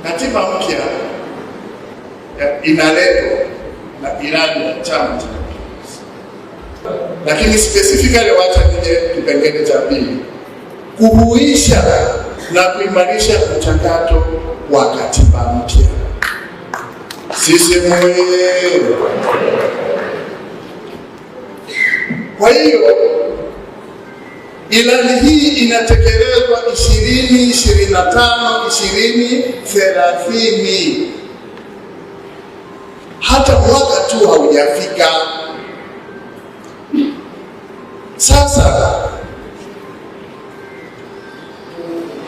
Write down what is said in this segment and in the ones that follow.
Katiba mpya inaletwa na ilani ya Chama cha Mapinduzi, lakini specifically wacha nije kipengele cha pili, kuhuisha na kuimarisha mchakato wa katiba mpya. Sisi moye. Kwa hiyo ilani hii inatekelezwa 2025 2030, hata mwaka tu haujafika. Sasa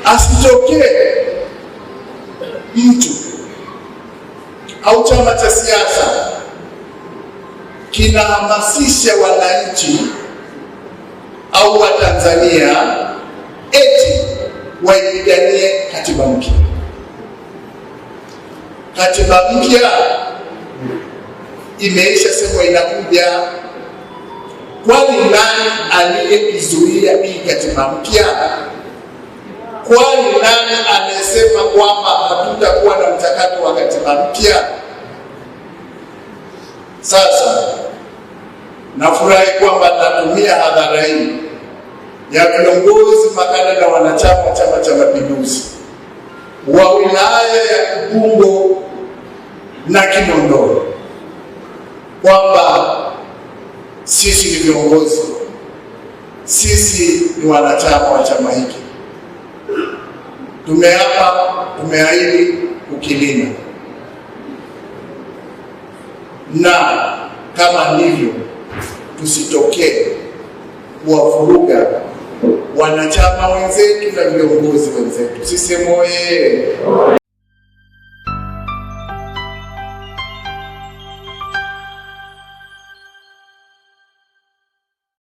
asitokee mtu au chama cha siasa kinahamasisha wananchi au Watanzania eti waipiganie katiba mpya. Katiba mpya imeisha sema inakuja. Kwani nani aliyeizuia hii katiba mpya? Kwani nani anasema kwamba hatutakuwa na mchakato wa katiba mpya? Sasa nafurahi kwamba natumia hadhara hii ya viongozi, makada na wanachama wa Chama cha Mapinduzi wa wilaya ya Ubungo na Kinondoni kwamba sisi ni viongozi, sisi ni wanachama wa chama hiki, tumeapa, tumeahidi kukilinda, na kama ndivyo tusitokee kuwavuruga wanachama wenzetu na viongozi wenzetu. Sisi moye.